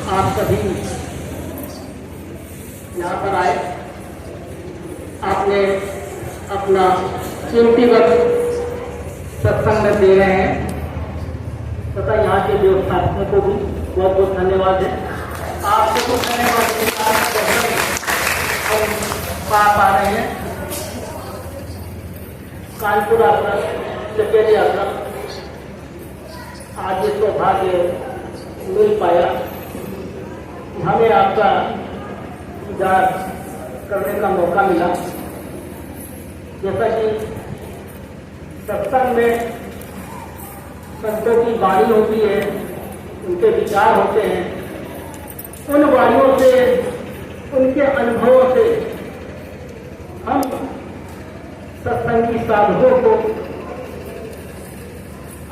आप सभी यहाँ पर आए, आपने अपना कीमती वक्त सत्संग में दे रहे हैं तथा यहाँ के व्यवस्थापकों को भी बहुत बहुत धन्यवाद है। आपसे कुछ धन्यवाद हम पा रहे हैं। कानपुर यात्रा, चकेरी यात्रा, आज ये सौभाग्य मिल पाया। हमें आपका इंतजार करने का मौका मिला। जैसा कि सत्संग में संतों की वाणी होती है, उनके विचार होते हैं, उन वाणियों से, उनके अनुभवों से हम सत्संगी साधकों को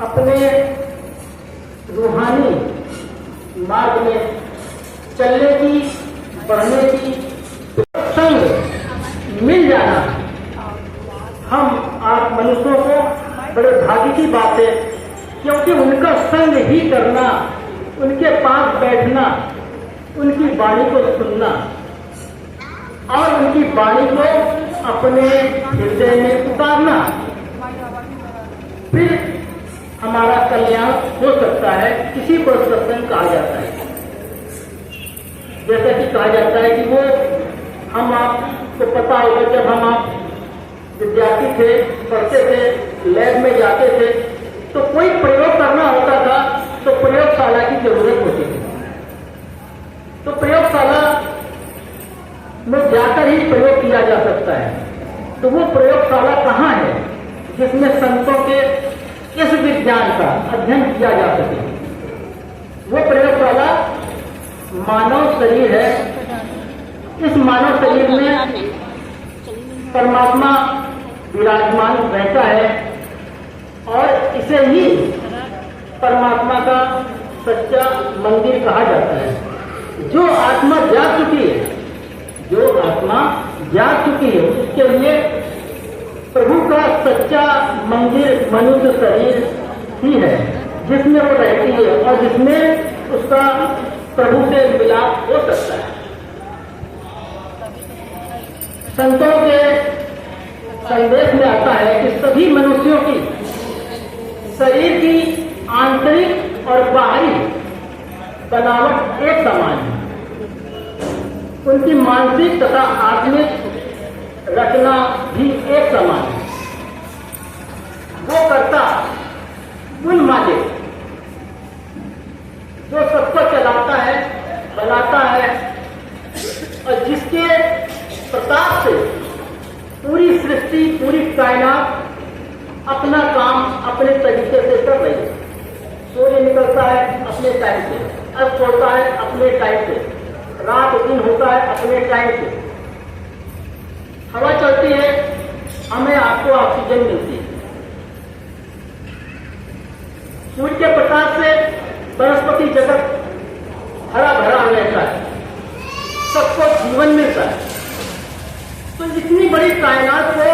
अपने रूहानी मार्ग में चलने की, बढ़ने की संग मिल जाना हम आप मनुष्यों को बड़े भाग्य की बात है, क्योंकि उनका संग ही करना, उनके पास बैठना, उनकी वाणी को सुनना और उनकी वाणी को अपने हृदय में उतारना, फिर हमारा कल्याण हो सकता है। इसी को सत्संग कहा जाता है। जैसा कि कहा जाता है कि वो हम आपको पता होगा, जब हम आप विद्यार्थी थे, पढ़ते थे, लैब में जाते थे, तो कोई प्रयोग करना होता था तो प्रयोगशाला की जरूरत होती थी। तो प्रयोगशाला में जाकर ही प्रयोग किया जा सकता है। तो वो प्रयोगशाला कहाँ है जिसमें संतों के इस विज्ञान का अध्ययन किया जा सके? वो प्रयोगशाला मानव शरीर है। इस मानव शरीर में परमात्मा विराजमान रहता है और इसे ही परमात्मा का सच्चा मंदिर कहा जाता है। जो आत्मा जाग चुकी है, जो आत्मा जाग चुकी है, उसके लिए प्रभु का सच्चा मंदिर मनुष्य शरीर ही है, जिसमें वो रहती है और जिसमें उसका प्रभु से मिलाप हो सकता है। संतों के संदेश में आता है कि सभी मनुष्यों की शरीर की आंतरिक और बाहरी बनावट एक समान है। उनकी मानसिक तथा आत्मिक रचना भी एक समान है। वो कर्ता, उन मालिक जो सबको चलाता है, बनाता है और जिसके प्रताप से पूरी सृष्टि, पूरी कायनात अपना काम अपने तरीके से कर रही है। सूर्य निकलता है अपने टाइम से, अस्त होता है अपने टाइम से, रात दिन होता है अपने टाइम से, हवा चलती है, हमें आपको ऑक्सीजन मिलती है। सूर्य के प्रकाश से वनस्पति जगत हरा भरा रहता है, सबको जीवन मिलता है। तो इतनी बड़ी कायनात को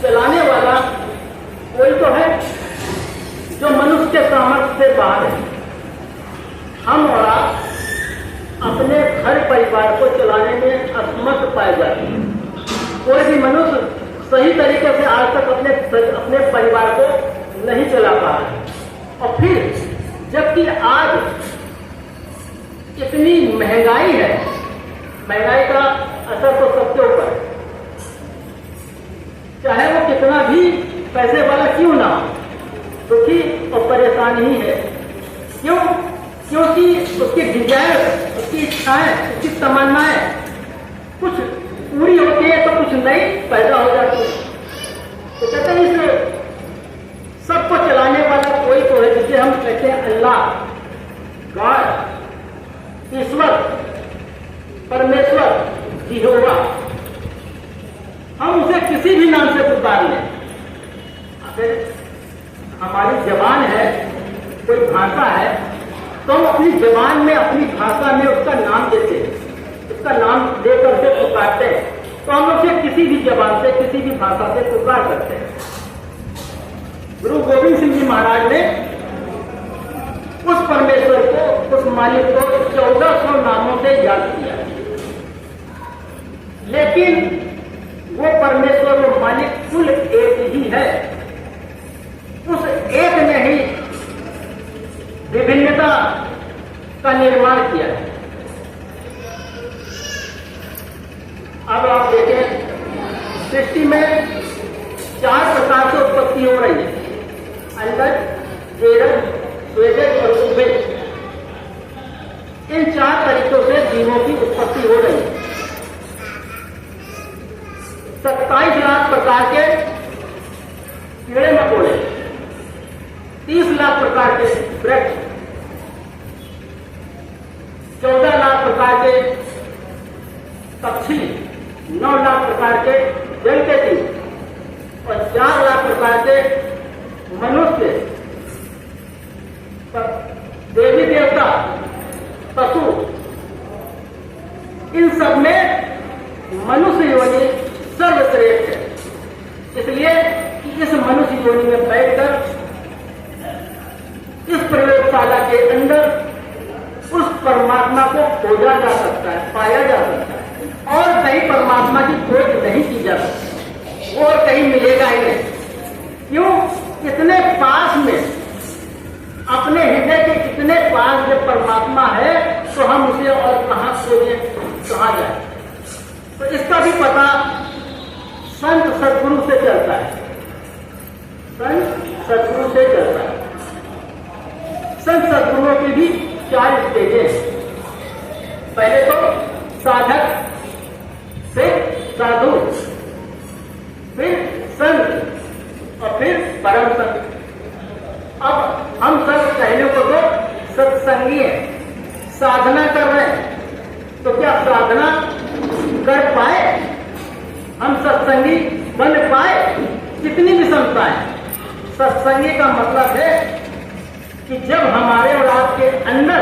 चलाने वाला कोई तो है जो मनुष्य के सामर्थ्य से बाहर है। हम और आप अपने घर परिवार को चलाने में असमर्थ पाए जाते हैं। कोई भी मनुष्य सही तरीके से आज तक अपने परिवार को नहीं चला पा रहा है। और फिर जबकि आज इतनी महंगाई है, महंगाई का असर तो सबके ऊपर है, चाहे वो कितना भी पैसे वाला क्यों ना हो, दुखी और परेशान ही है। क्यों? क्योंकि उसकी डिजायर, उसकी इच्छाएं, उसकी तमन्नाएं कुछ पूरी होती है तो कुछ नई पैदा हो जाती है। तो कहते हैं इस सबको चलाने वाला कोई तो है, जिसे हम कहते हैं अल्लाह, गॉड, ईश्वर, परमेश्वर, यहोवा। हम उसे किसी भी नाम से पुकार लें। अगर हमारी जबान है, कोई भाषा है, तो हम अपनी जबान में, अपनी भाषा में उसका नाम देते हैं, उसका नाम देकर के पुकारते हैं। तो हम उसे किसी भी जबान से, किसी भी भाषा से पुकार सकते हैं। गुरु गोविंद सिंह जी महाराज ने उस परमेश्वर को, उस मालिक को 1400 नामों से याद किया, लेकिन वो परमेश्वर, वो मालिक कुल एक ही है। उस एक ने ही विभिन्नता का निर्माण किया है। अब आप देखें, सृष्टि में 4 प्रकार से उत्पत्ति हो रही है, अंडज, जेरह, स्वेदज और उद्भिद। इन 4 तरीकों से जीवों की उत्पत्ति हो रही है। 27 लाख प्रकार के कीड़े मकोड़े, 30 लाख प्रकार के वृक्ष, 14 लाख प्रकार के पक्षी, 9 लाख प्रकार के जल के जीव और 4 लाख प्रकार के मनुष्य, देवी देवता, पशु। इन सब में मनुष्य योनि सर्वश्रेष्ठ है। इसलिए कि इस मनुष्य योनि में बैठकर इस प्रयोगशाला के अंदर उस परमात्मा को खोजा जा सकता है, पाया जा सकता है, और कहीं परमात्मा की खोज नहीं की जा सकती, वो और कहीं मिलेगा ही नहीं। क्यों? इतने पास में, अपने हृदय के इतने पास जब परमात्मा है तो हम उसे और कहां खोजें, कहां जाए? तो इसका भी पता संत सद्गुरु से चलता है, संत सद्गुरु से चलता है। संत सद्गुरुओं की भी 4 स्टेजेस हैं। पहले तो साधक, फिर साधु, फिर संत और फिर परम संत। अब हम सब कहने को तो सत्संगी हैं, साधना कर रहे हैं, तो क्या साधना कर पाए? हम सत्संगी बन पाए? कितनी विषमताएं। सत्संगी का मतलब है कि जब हमारे और आपके अंदर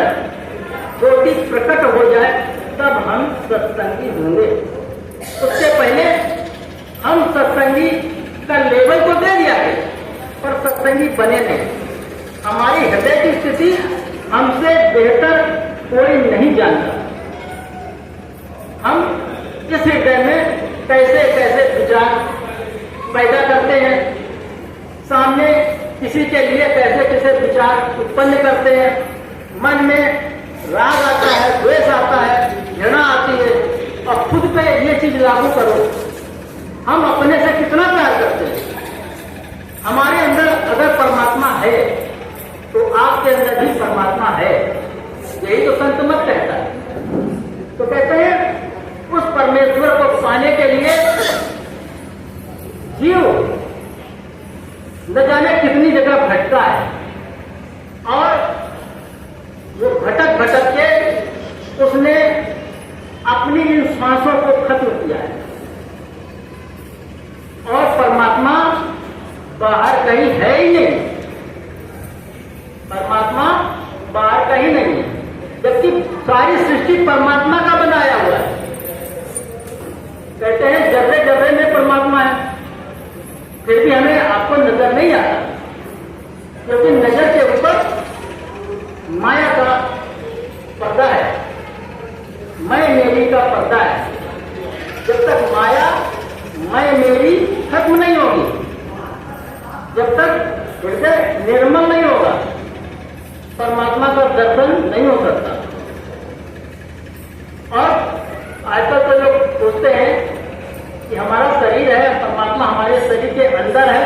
ज्योति प्रकट हो जाए तब हम सत्संगी होंगे। उससे पहले हम सत्संगी का लेवल तो दे दिया है, पर सत्संगी बने नहीं। हमारी हृदय की स्थिति हमसे बेहतर कोई नहीं जानता। हम इस हृदय में कैसे कैसे विचार पैदा करते हैं, सामने किसी के लिए कैसे कैसे विचार उत्पन्न करते हैं, मन में राग आता है, द्वेष आता है, घृणा आती है, और खुद पे ये चीज लागू करो, हम अपने से कितना प्यार करते हैं। हमारे अंदर अगर परमात्मा है तो आपके अंदर भी परमात्मा है, यही तो संत मत कहता है। तो कहते हैं उस परमेश्वर को पाने के लिए जीव न जाने कितनी जगह भटका है, और वो भटक भटक के उसने अपनी इन सांसों को खत्म किया है, और परमात्मा बाहर कहीं है ही नहीं। परमात्मा बाहर कहीं नहीं है, जबकि सारी सृष्टि परमात्मा का बनाया हुआ है। कहते हैं जर्रे जर्रे में परमात्मा है, फिर भी हमें आपको नजर नहीं आता, क्योंकि नजर के ऊपर माया का पर्दा है, मैं मेरी का पर्दा है। जब तक माया मैं मेरी खत्म नहीं होगी, जब तक हृदय निर्मल नहीं होगा, परमात्मा का दर्शन नहीं हो सकता। और आजकल तो लोग सोचते हैं कि हमारा शरीर है, परमात्मा हमारे शरीर के अंदर है,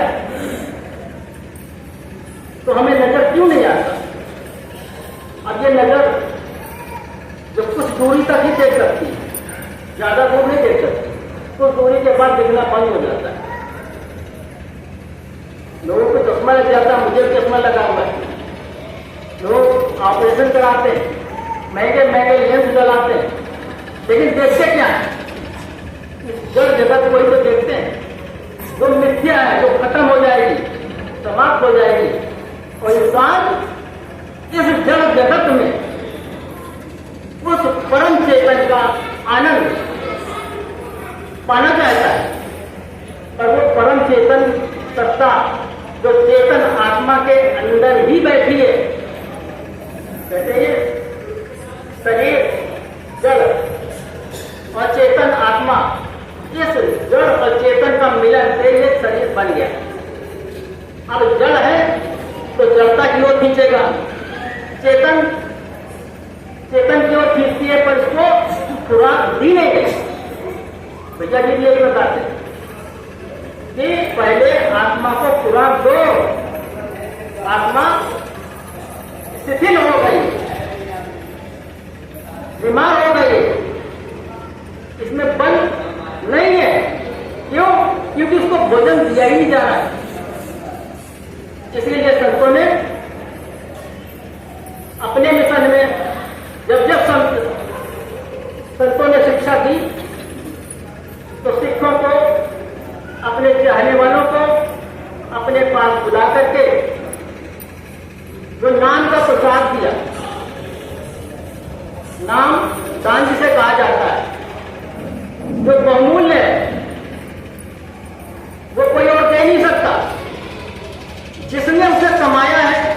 तो हमें नजर क्यों नहीं आता? अब ये नजर जो कुछ दूरी तक ही देख सकती है, ज्यादा दूर नहीं देख सकती, कुछ दूरी के बाद दिखना बंद हो जाता है। लोगों को चश्मा लग जाता है, मुझे चश्मा लगा हुआ है। लोग ऑपरेशन कराते हैं, महंगे महंगे लेंस लगाते हैं, लेकिन देखते क्या है? इस जड़ जगत को ही तो देखते हैं जो मिथ्या है, जो खत्म हो जाएगी, समाप्त हो जाएगी। और इंसान इस जड़ जगत में उस परम चेतन का आनंद पाना चाहता है, पर वो परम चेतन सत्ता जो चेतन आत्मा के अंदर ही बैठी है, कहते हैं शरीर जड़ और चेतन आत्मा, इस जड़ और चेतन का मिलन से ये शरीर बन गया। अब जड़ है तो जड़ता की ओर खींचेगा, चेतन की ओर खींचती है, पर इसको खुराक दी नहीं गई। भैया जी भी यही बताते कि पहले आत्मा को खुराक दो, आत्मा शिथिल हो गई, बीमार हो गई, इसमें बल नहीं है। क्यों? क्योंकि उसको भोजन दिया ही नहीं जा रहा है। इसलिए संतों ने अपने मिशन में जब संतों ने शिक्षा दी तो सिखों को, अपने चाहने वालों को अपने पास बुला करके जो नाम का प्रसाद दिया, नाम दान जिसे कहा जाता है, जो बहुमूल्य है, वो कोई और दे नहीं सकता। जिसने उसे कमाया है,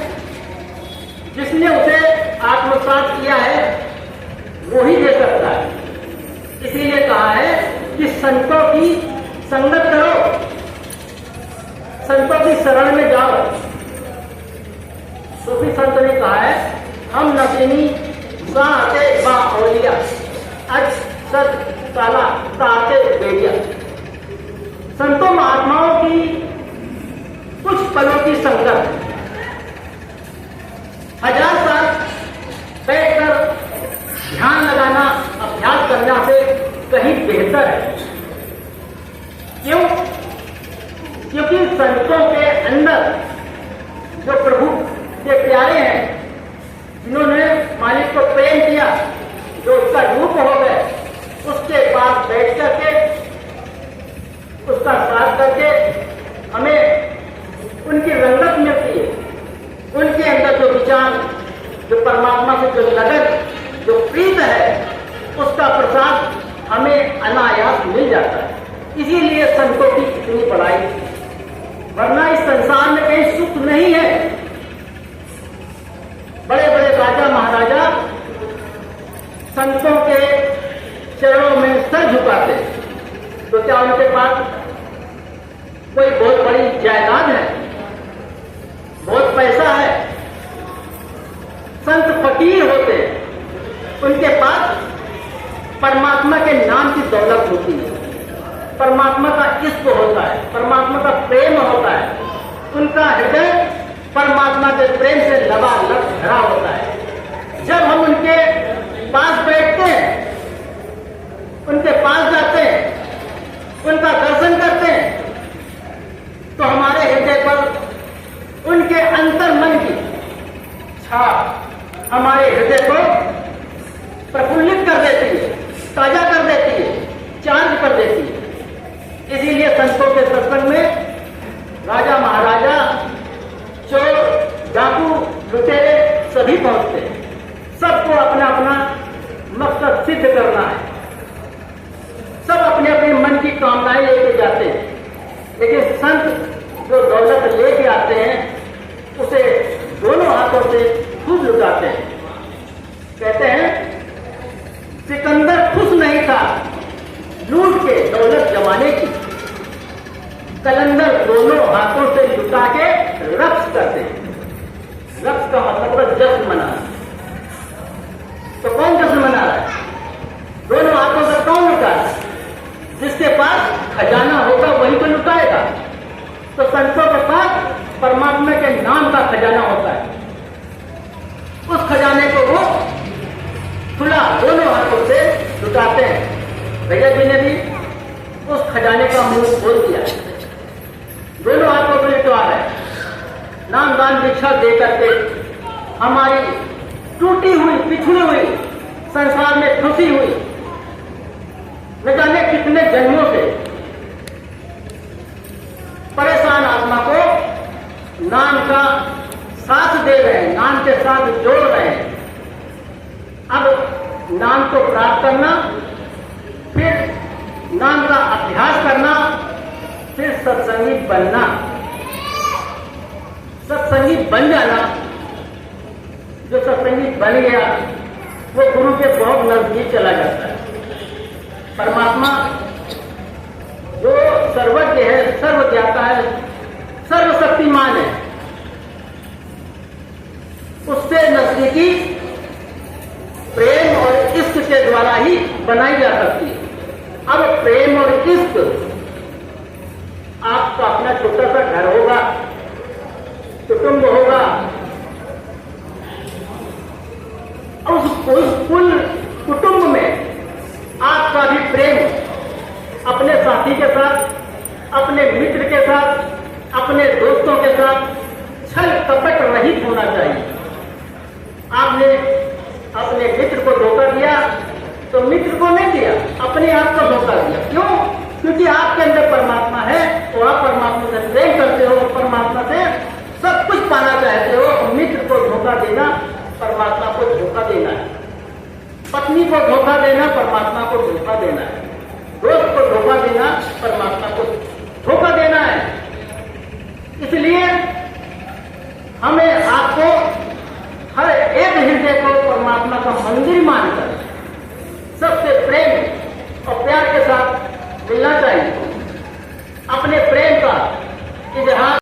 जिसने उसे आत्मसात किया है, वो ही दे सकता है। इसीलिए कहा है कि संतों की संगत करो, संतों की शरण में जाओ। सूफी संत ने कहा है, हम नसीनी साते बा औलिया अज सद साला ताते बेटिया। संतों महात्माओं की कुछ पलों की संगत 1000 साल बैठकर ध्यान लगाना, अभ्यास करना से कहीं बेहतर है। क्यों? क्योंकि संतों के अंदर जो प्रभु के प्यारे हैं, जिन्होंने मालिक को प्रेम किया, जो उसका रूप हो गए, उसके पास बैठ करके उसका साथ करके हमें उनकी रंगत मिलती है। उनके अंदर जो विचार, जो परमात्मा से जो लगन, जो प्रीत है, उसका प्रसाद हमें अनायास मिल जाता है। इसीलिए संतों की इतनी बड़ाई, वरना इस संसार में कहीं सुख नहीं है। बड़े बड़े राजा महाराजा संतों के चरणों में सर झुकाते, तो क्या उनके पास कोई बहुत बड़ी जायदाद है, बहुत पैसा है? संत फकीर होते हैं, उनके पास परमात्मा के नाम की दौलत होती है, परमात्मा का इश्क होता है, परमात्मा का प्रेम होता है, उनका हृदय परमात्मा के प्रेम से लबालब भरा होता है। जब हम उनके पास बैठते हैं, उनके पास जाते हैं, उनका दर्शन करते हैं, तो हमारे हृदय पर उनके अंतर मन की छाप हमारे हृदय को प्रफुल्लित कर देती है, ताजा कर देती है, चार्ज कर देती है। इसीलिए संतों के सत्संग में राजा महाराजा, चोर, डाकू, लुटेरे सभी पहुंचते हैं। सबको अपना अपना मकसद सिद्ध करना है, सब अपने अपने मन की कामनाएं लेके जाते हैं। लेकिन संत जो दौलत लेके आते हैं, उसे दोनों हाथों से खूब लुटाते हैं। कहते हैं सिकंदर खुश नहीं था लूट के दौलत जमाने की, कलंदर दोनों हाथों से लुटा के रक्स करते हैं। रक्स का मतलब जश्न मनाना। तो कौन जश्न मना रहा है? दोनों हाथों से कौन लुटा रहा है? जिसके पास खजाना होगा वही तो लुटाएगा। तो संतों के पास परमात्मा के नाम का खजाना होता है, उस खजाने को वो खुला दोनों हाथों से लुटाते हैं। भैया जी ने भी उस खजाने का मुंह खोल दिया, दोनों हाथों से लुटा रहे हैं। नाम दान भिक्षा दे करके हमारी टूटी हुई, पिछड़ी हुई, संसार में फंसी हुई न जाने कितने जन्मों से परेशान आत्मा को नाम का साथ दे रहे हैं, नाम के साथ जोड़ रहे हैं। अब नाम को प्राप्त करना, फिर नाम का अभ्यास करना, फिर सत्संगी बनना। सत्संगी बन जाना जो सत्संगी बन गया वो गुरु के बहुत नजदीक चला जाता है। परमात्मा जो सर्वज्ञ है, सर्वज्ञाता है, सर्वशक्तिमान है, उससे नजदीकी प्रेम और इश्क के द्वारा ही बनाई जा सकती है। अब प्रेम और इश्क, आपका अपना छोटा सा घर होगा, कुटुंब होगा, उस कुल कुटुंब में आपका भी प्रेम अपने साथी के साथ, अपने मित्र के साथ, अपने दोस्तों के साथ छल कपट रहित होना चाहिए। आपने अपने मित्र को धोखा दिया तो मित्र को नहीं दिया, अपने आप को धोखा दिया। क्यों? क्योंकि आपके अंदर परमात्मा है और आप परमात्मा से प्रेम करते हो, परमात्मा से सब कुछ पाना चाहते हो। मित्र को धोखा देना परमात्मा को धोखा देना है, पत्नी को धोखा देना परमात्मा को धोखा देना है, दोस्त को धोखा देना परमात्मा को धोखा देना है। इसलिए हमें आपको हर एक हृदय को परमात्मा का मंदिर मानकर सबसे प्रेम और प्यार के साथ मिलना चाहिए। अपने प्रेम का इजहार